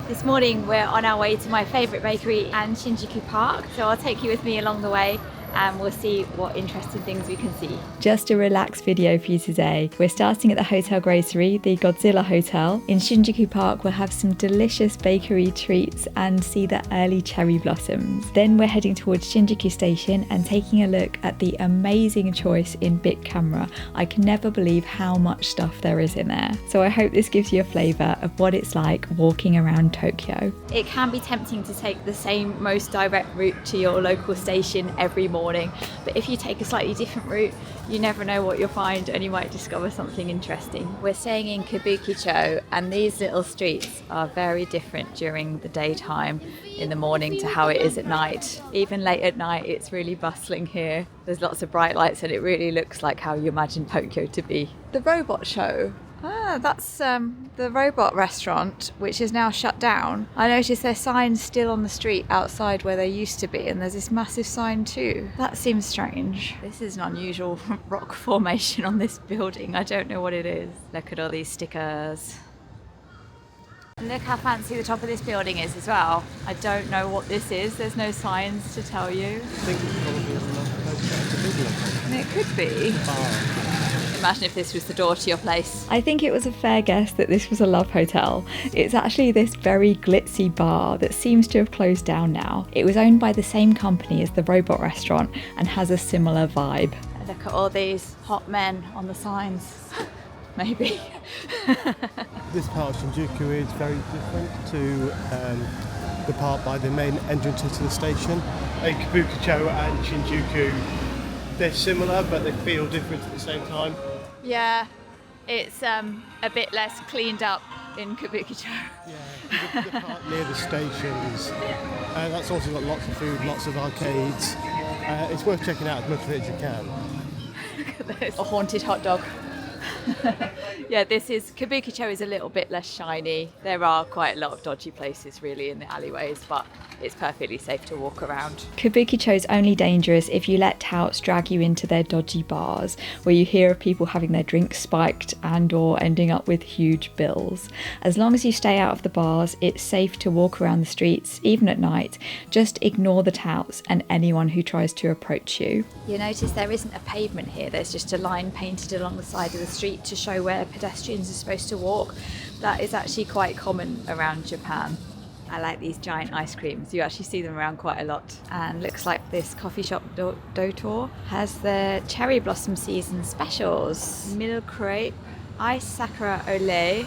This morning we're on our way to my favourite bakery and Shinjuku Park, so I'll take you with me along the way and we'll see what interesting things we can see. Just a relaxed video for you today. We're starting at the Hotel Gracery, the Godzilla Hotel. In Shinjuku Park we'll have some delicious bakery treats and see the early cherry blossoms. Then we're heading towards Shinjuku Station and taking a look at the amazing choice in Bic Camera. I can never believe how much stuff there is in there. So I hope this gives you a flavour of what it's like walking around Tokyo. It can be tempting to take the same most direct route to your local station every morning, but if you take a slightly different route, you never know what you'll find and you might discover something interesting. We're staying in Kabukicho and these little streets are very different during the daytime in the morning to how it is at night. Even late at night it's really bustling here. There's lots of bright lights and it really looks like how you imagine Tokyo to be. The robot show. That's the robot restaurant, which is now shut down. I noticed there's signs still on the street outside where they used to be, and there's this massive sign too. That seems strange. This is an unusual rock formation on this building. I don't know what it is. Look at all these stickers. And look how fancy the top of this building is as well. I don't know what this is. There's no signs to tell you. I think it's probably a love hotel. And it could be. Imagine if this was the door to your place. I think it was a fair guess that this was a love hotel. It's actually this very glitzy bar that seems to have closed down now. It was owned by the same company as the robot restaurant and has a similar vibe. Look at all these hot men on the signs. Maybe. This part of Shinjuku is very different to the part by the main entrances to the station. Kabukicho and Shinjuku, they're similar but they feel different at the same time. Yeah, it's a bit less cleaned up in Kabukicho. Yeah, the part near the stations. That's also got lots of food, lots of arcades. It's worth checking out as much of it as you can. Look at this. A haunted hot dog. Yeah, Kabukicho is a little bit less shiny. There are quite a lot of dodgy places really in the alleyways, but it's perfectly safe to walk around. Kabukicho is only dangerous if you let touts drag you into their dodgy bars, where you hear of people having their drinks spiked and or ending up with huge bills. As long as you stay out of the bars, it's safe to walk around the streets, even at night. Just ignore the touts and anyone who tries to approach you. You notice there isn't a pavement here, there's just a line painted along the side of the street to show where pedestrians are supposed to walk. That is actually quite common around Japan. I like these giant ice creams. You actually see them around quite a lot. And looks like this coffee shop Dotor has the cherry blossom season specials. Milk crepe, ice Sakura ole,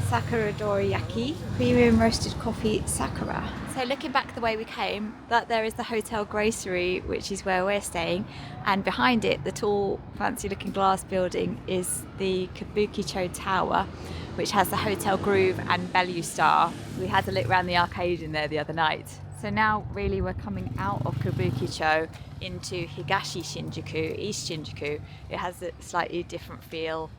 Sakura doriyaki, premium roasted coffee Sakura. So looking back the way we came, that there is the Hotel Gracery, which is where we're staying, and behind it, the tall, fancy-looking glass building is the Kabukicho Tower, which has the Hotel Groove and Bellevue Star. We had a look around the arcade in there the other night. So now really we're coming out of Kabukicho into Higashi Shinjuku, East Shinjuku. It has a slightly different feel.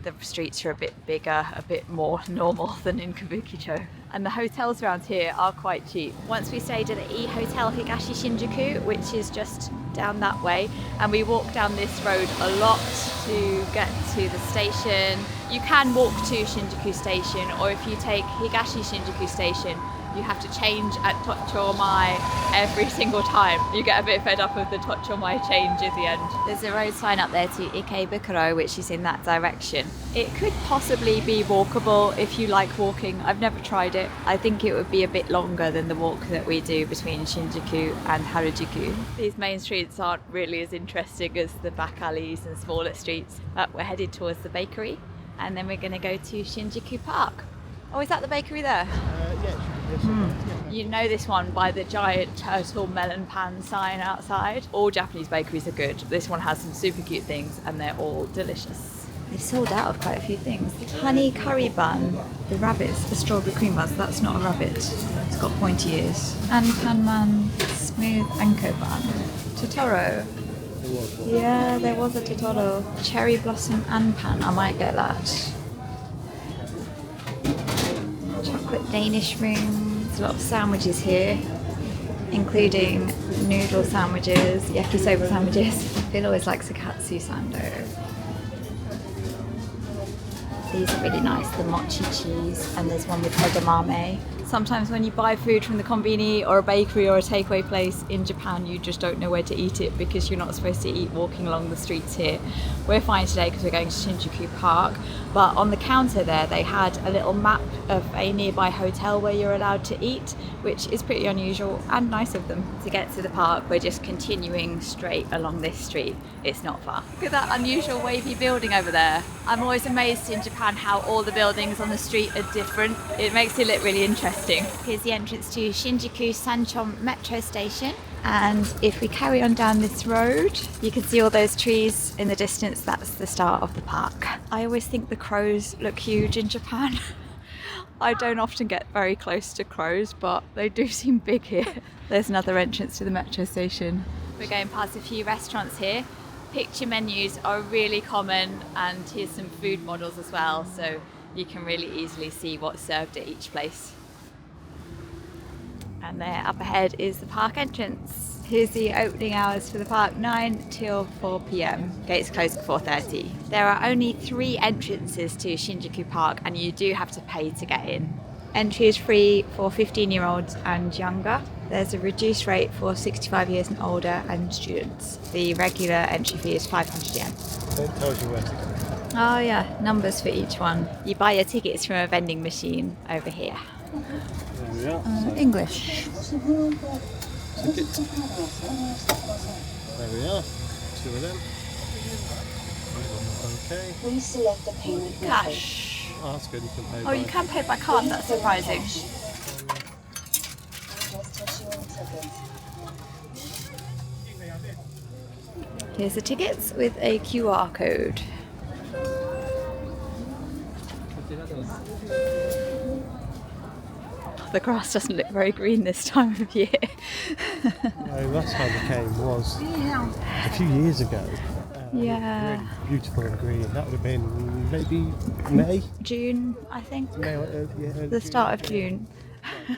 The streets are a bit bigger, a bit more normal than in Kabukicho. And the hotels around here are quite cheap. Once we stayed at the E-Hotel Higashi Shinjuku, which is just down that way, and we walked down this road a lot to get to the station. You can walk to Shinjuku Station, or if you take Higashi Shinjuku Station, you have to change at Tochomai every single time. You get a bit fed up of the Tochomai change at the end. There's a road sign up there to Ikebukuro, which is in that direction. It could possibly be walkable if you like walking. I've never tried it. I think it would be a bit longer than the walk that we do between Shinjuku and Harajuku. These main streets aren't really as interesting as the back alleys and smaller streets, but we're headed towards the bakery and then we're going to go to Shinjuku Park. Oh, is that the bakery there? Yeah. You know this one by the giant turtle melon pan sign outside. All Japanese bakeries are good. This one has some super cute things and they're all delicious. They sold out of quite a few things. Honey curry bun, the rabbits, the strawberry cream buns, that's not a rabbit. It's got pointy ears. And panman smooth anko bun. Totoro. Yeah, there was a Totoro. Cherry blossom anpan, I might get that. Chocolate Danish rings. There's a lot of sandwiches here, including noodle sandwiches, yakisoba sandwiches. Phil always likes a katsu sando. These are really nice, the mochi cheese, and there's one with edamame. Sometimes when you buy food from the konbini or a bakery or a takeaway place in Japan, you just don't know where to eat it because you're not supposed to eat walking along the streets here. We're fine today because we're going to Shinjuku Park, but on the counter there they had a little map of a nearby hotel where you're allowed to eat, which is pretty unusual and nice of them. To get to the park, we're just continuing straight along this street. It's not far. Look at that unusual wavy building over there. I'm always amazed in Japan how all the buildings on the street are different. It makes it look really interesting. Here's the entrance to Shinjuku Sanchon metro station. And if we carry on down this road, you can see all those trees in the distance. That's the start of the park. I always think the crows look huge in Japan. I don't often get very close to crows, but they do seem big here. There's another entrance to the metro station. We're going past a few restaurants here. Picture menus are really common, and here's some food models as well, so you can really easily see what's served at each place. And there up ahead is the park entrance. Here's the opening hours for the park, 9 till 4 p.m. Gates close at 4:30. There are only 3 entrances to Shinjuku Park, and you do have to pay to get in. Entry is free for 15-year-olds and younger. There's a reduced rate for 65 years and older and students. The regular entry fee is 500 yen. It tells you where to go. Oh yeah, numbers for each one. You buy your tickets from a vending machine over here. There we are. English. Ticket. There we are. 2 of them. Okay. Please select the payment method. Cash. Oh, that's good. You can pay Oh, by... you can pay by card. That's surprising. Here's the tickets with a QR code. The grass doesn't look very green this time of year. No, last time we came was a few years ago. Yeah. Really beautiful and green. That would have been maybe May? June, I think. May The start of June.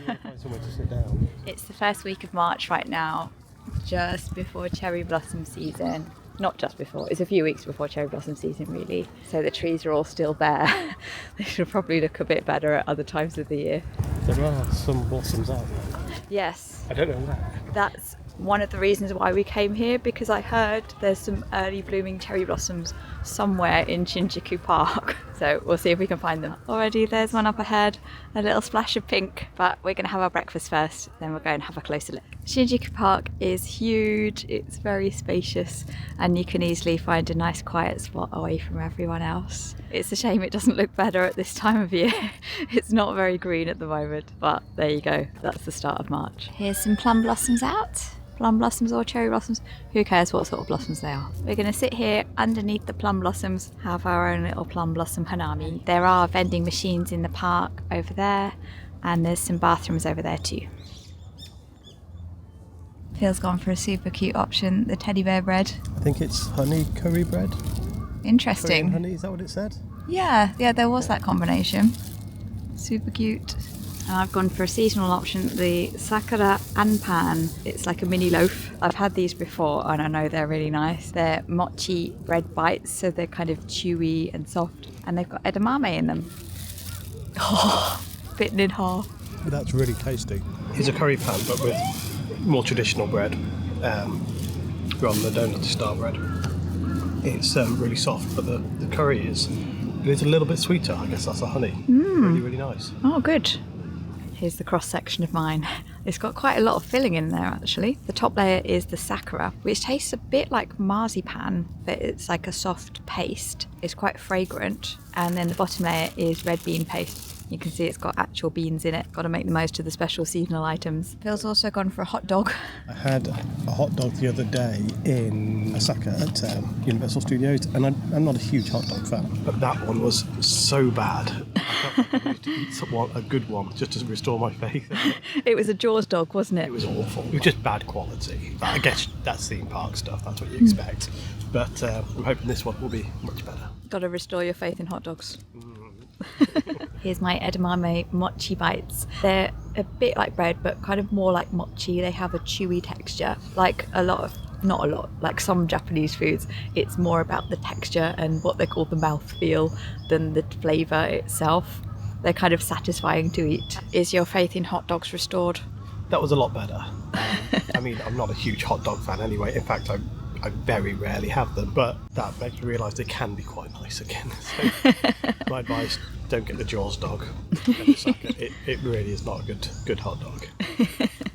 Find somewhere to sit down. It's the first week of March right now, just before cherry blossom season. Not just before, it's a few weeks before cherry blossom season really. So the trees are all still bare. They should probably look a bit better at other times of the year. There are some blossoms out there. Yes, I don't know where. that's one of the reasons why we came here, because I heard there's some early blooming cherry blossoms somewhere in Shinjuku Park. So we'll see if we can find them. Already there's one up ahead, a little splash of pink, but we're going to have our breakfast first, then we'll go and have a closer look. Shinjuku Park is huge, it's very spacious, and you can easily find a nice quiet spot away from everyone else. It's a shame it doesn't look better at this time of year. It's not very green at the moment, but there you go, that's the start of March. Here's some plum blossoms out. Plum blossoms or cherry blossoms, who cares what sort of blossoms they are. We're going to sit here underneath the plum blossoms, have our own little plum blossom hanami. There are vending machines in the park over there, and there's some bathrooms over there too. Phil's gone for a super cute option, the teddy bear bread. I think it's honey curry bread. Interesting. Korean honey, is that what it said? Yeah, there was that combination. Super cute. And I've gone for a seasonal option, the Sakura Anpan. It's like a mini loaf. I've had these before and I know they're really nice. They're mochi bread bites, so they're kind of chewy and soft. And they've got edamame in them. Oh, bitten in half. That's really tasty. It's a curry pan, but with more traditional bread, rather than the donut style bread. It's really soft, but the curry is a little bit sweeter. I guess that's the honey. Really, really nice. Oh, good. Here's the cross section of mine. It's got quite a lot of filling in there actually. The top layer is the Sakura, which tastes a bit like marzipan, but it's like a soft paste. It's quite fragrant. And then the bottom layer is red bean paste. You can see it's got actual beans in it. Got to make the most of the special seasonal items. Phil's also gone for a hot dog. I had a hot dog the other day in Osaka at Universal Studios, and I'm not a huge hot dog fan, but that one was so bad. I felt like I needed to eat a good one just to restore my faith. It was a Jaws dog, wasn't it? It was awful. It was just bad quality. I guess that's theme park stuff. That's what you expect. But I'm hoping this one will be much better. Got to restore your faith in hot dogs. Here's my edamame mochi bites. They're a bit like bread, but kind of more like mochi. They have a chewy texture, like not a lot, like some Japanese foods. It's more about the texture and what they call the mouthfeel than the flavour itself. They're kind of satisfying to eat. Is your faith in hot dogs restored? That was a lot better. I mean, I'm not a huge hot dog fan anyway. In fact, I very rarely have them, but that makes me realise they can be quite nice again. So my advice, don't get the Jaws dog. It really is not a good hot dog.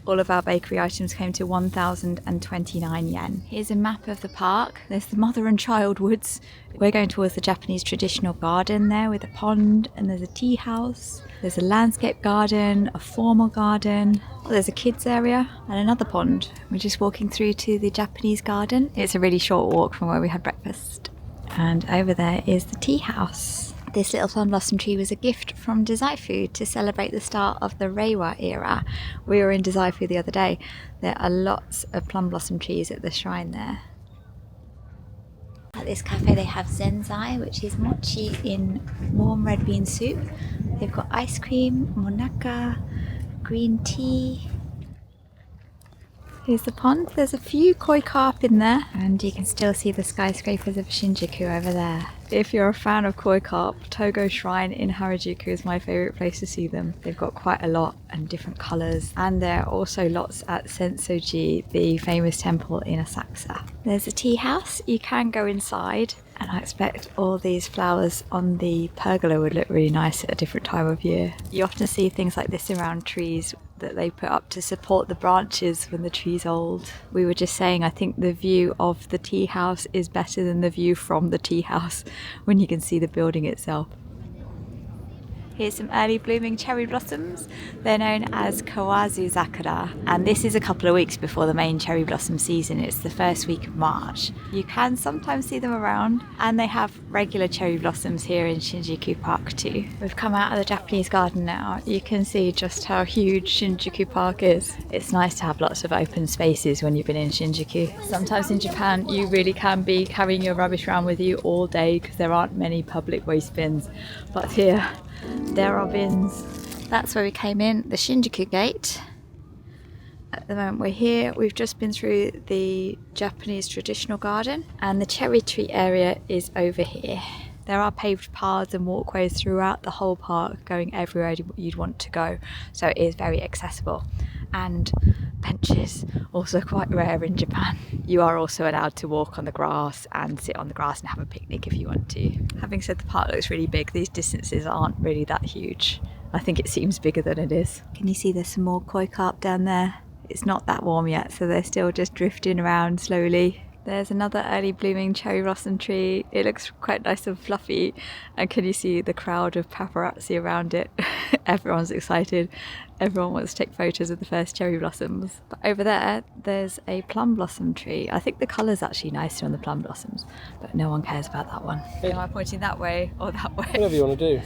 All of our bakery items came to 1,029 yen. Here's a map of the park. There's the mother and child woods. We're going towards the Japanese traditional garden there with a pond, and there's a tea house. There's a landscape garden, a formal garden. There's a kids area and another pond. We're just walking through to the Japanese garden. It's a really short walk from where we had breakfast. And over there is the tea house. This little plum blossom tree was a gift from Dazaifu to celebrate the start of the Reiwa era. We were in Dazaifu the other day. There are lots of plum blossom trees at the shrine there. At this cafe they have zenzai, which is mochi in warm red bean soup. They've got ice cream, monaka, green tea. Here's the pond. There's a few koi carp in there, and you can still see the skyscrapers of Shinjuku over there. If you're a fan of koi carp, Togo Shrine in Harajuku is my favourite place to see them. They've got quite a lot and different colours, and there are also lots at Sensoji, the famous temple in Asakusa. There's a tea house. You can go inside, and I expect all these flowers on the pergola would look really nice at a different time of year. You often see things like this around trees that they put up to support the branches when the tree's old. We were just saying, I think the view of the tea house is better than the view from the tea house when you can see the building itself. Here's some early blooming cherry blossoms. They're known as Kawazu Sakura, and this is a couple of weeks before the main cherry blossom season. It's the first week of March. You can sometimes see them around, and they have regular cherry blossoms here in Shinjuku Park too. We've come out of the Japanese garden now. You can see just how huge Shinjuku Park is. It's nice to have lots of open spaces when you've been in Shinjuku. Sometimes in Japan you really can be carrying your rubbish around with you all day because there aren't many public waste bins, but here there are bins. That's where we came in, the Shinjuku gate. At the moment we're here, we've just been through the Japanese traditional garden, and the cherry tree area is over here. There are paved paths and walkways throughout the whole park going everywhere you'd want to go, so it is very accessible. And benches, also quite rare in Japan. You are also allowed to walk on the grass and sit on the grass and have a picnic if you want to. Having said the park looks really big, these distances aren't really that huge. I think it seems bigger than it is. Can you see there's some more koi carp down there? It's not that warm yet, so they're still just drifting around slowly. There's another early blooming cherry blossom tree. It looks quite nice and fluffy, and can you see the crowd of paparazzi around it? Everyone's excited. Everyone wants to take photos of the first cherry blossoms. But over there, there's a plum blossom tree. I think the colour's actually nicer on the plum blossoms, but no one cares about that one. Am I pointing that way or that way? Whatever you want to do.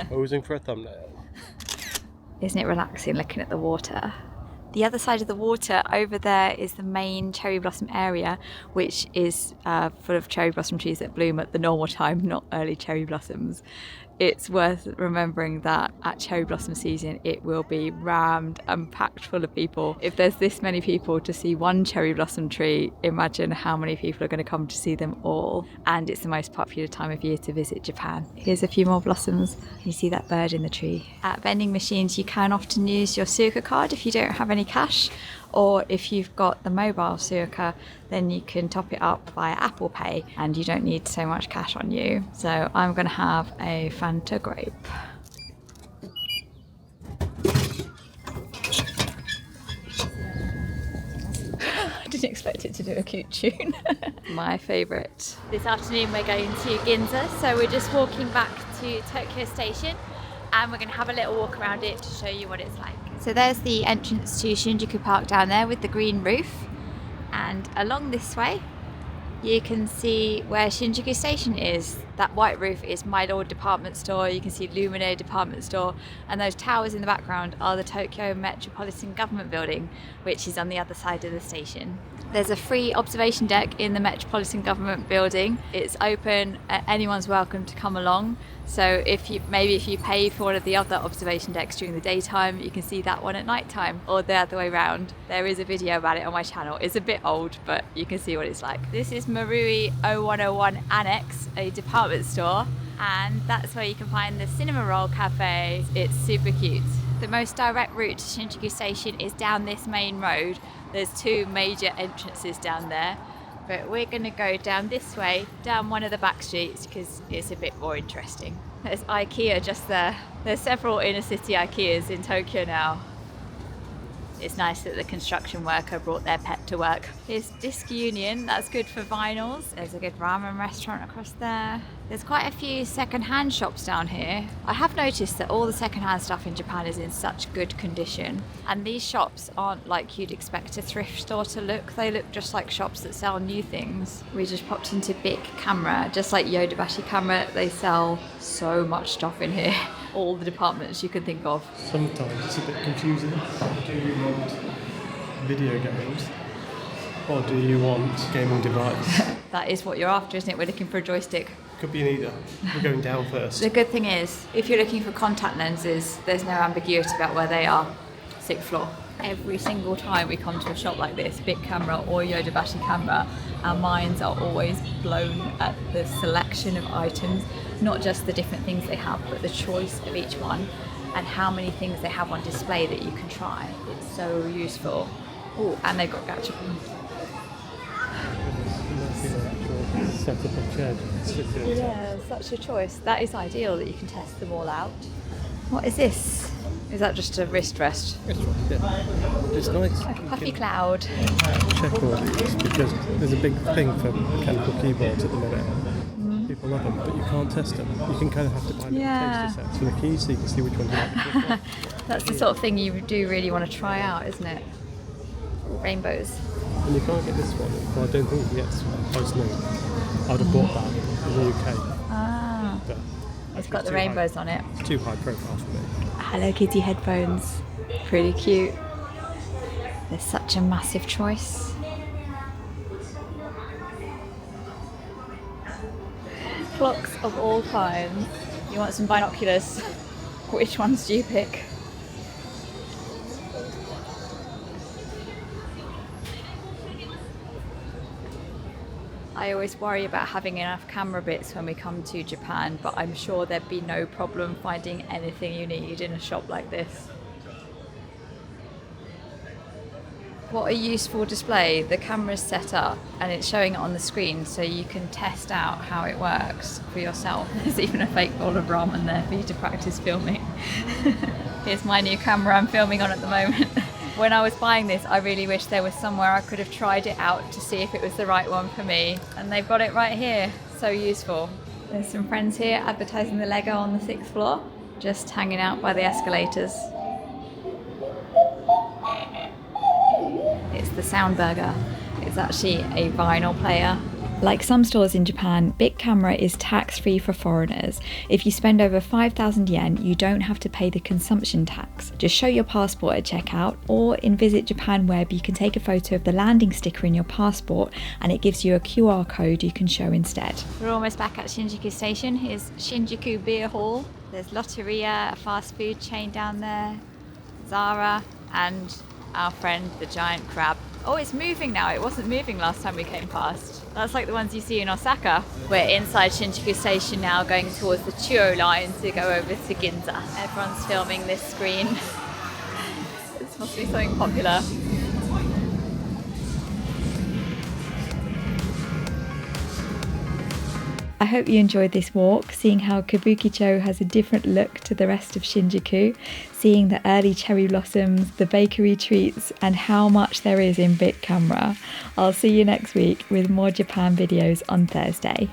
Posing for a thumbnail. Isn't it relaxing looking at the water? The other side of the water over there is the main cherry blossom area, which is full of cherry blossom trees that bloom at the normal time, not early cherry blossoms. It's worth remembering that at cherry blossom season it will be rammed and packed full of people. If there's this many people to see one cherry blossom tree, imagine how many people are going to come to see them all. And it's the most popular time of year to visit Japan. Here's a few more blossoms. You see that bird in the tree. At vending machines you can often use your Suica card if you don't have any cash, or if you've got the mobile Suica, then you can top it up via Apple Pay and you don't need so much cash on you. So I'm going to have a Fanta grape. I didn't expect it to do a cute tune. My favourite. This afternoon we're going to Ginza, so we're just walking back to Tokyo Station, and we're going to have a little walk around it to show you what it's like. So there's the entrance to Shinjuku Park down there with the green roof, and along this way you can see where Shinjuku Station is. That white roof is My Lord department store. You can see Lumine department store, and those towers in the background are the Tokyo Metropolitan Government Building, which is on the other side of the station. There's a free observation deck in the Metropolitan Government Building. It's open, anyone's welcome to come along. So if you pay for one of the other observation decks during the daytime, you can see that one at night time, or the other way around. There is a video about it on my channel. It's a bit old, but you can see what it's like. This is Marui 0101 Annex, a department store, And that's where you can find the cinema roll cafe. It's super cute. The most direct route to Shinjuku Station is down this main road. There's 2 major entrances down there, but we're gonna go down this way, down one of the back streets, because it's a bit more interesting. There's IKEA just there. There's several inner city IKEAs in Tokyo now. It's nice that the construction worker brought their pet to work. Here's Disc Union, that's good for vinyls. There's a good ramen restaurant across there. There's quite a few second-hand shops down here. I have noticed that all the second-hand stuff in Japan is in such good condition. And these shops aren't like you'd expect a thrift store to look. They look just like shops that sell new things. We just popped into Bic Camera, just like Yodobashi Camera. They sell so much stuff in here. All the departments you can think of. Sometimes it's a bit confusing. Do you want video games or do you want gaming device? That is what you're after, isn't it? We're looking for a joystick. Could be neither. We're going down first. The good thing is, if you're looking for contact lenses, there's no ambiguity about where they are. 6th floor. Every single time we come to a shop like this, Bic Camera or Yodobashi Camera, our minds are always blown at the selection of items, not just the different things they have, but the choice of each one and how many things they have on display that you can try. It's so useful. Oh, and they've got gachapon. Set up a chair. Yeah, such a choice. That is ideal that you can test them all out. What is this? Is that just a wrist rest? It's right, yeah. It's nice. Like a puffy cloud. Check all these because there's a big thing for mechanical keyboards at the minute. People love them, but you can't test them. You can kind of have to buy little taster sets for the keys so you can see which ones you like. That's the sort of thing you do really want to try out, isn't it? Rainbows. And you can't get this one. Well, I don't think you can get this one. Personally, I'd have bought that in the UK. Ah. But It's got the rainbows on it. It's too high profile for me. Hello Kitty headphones. Pretty cute. There's such a massive choice. Clocks of all kinds. You want some binoculars? Which ones do you pick? I always worry about having enough camera bits when we come to Japan, but I'm sure there'd be no problem finding anything you need in a shop like this. What a useful display. The camera's set up and it's showing it on the screen so you can test out how it works for yourself. There's even a fake bowl of ramen there for you to practice filming. Here's my new camera I'm filming on at the moment. When I was buying this, I really wish there was somewhere I could have tried it out to see if it was the right one for me. And they've got it right here. So useful. There's some friends here advertising the Lego on the 6th floor, just hanging out by the escalators. It's the Soundburger. It's actually a vinyl player. Like some stores in Japan, Bic Camera is tax-free for foreigners. If you spend over 5,000 yen, you don't have to pay the consumption tax. Just show your passport at checkout, or in Visit Japan Web, you can take a photo of the landing sticker in your passport and it gives you a QR code you can show instead. We're almost back at Shinjuku Station. Here's Shinjuku Beer Hall. There's Lotteria, a fast food chain down there, Zara, and our friend the giant crab. Oh, it's moving now. It wasn't moving last time we came past. That's like the ones you see in Osaka. We're inside Shinjuku Station now, going towards the Chuo line to go over to Ginza. Everyone's filming this screen. This must be something popular. I hope you enjoyed this walk, seeing how Kabukicho has a different look to the rest of Shinjuku, seeing the early cherry blossoms, the bakery treats, and how much there is in Bic Camera. I'll see you next week with more Japan videos on Thursday.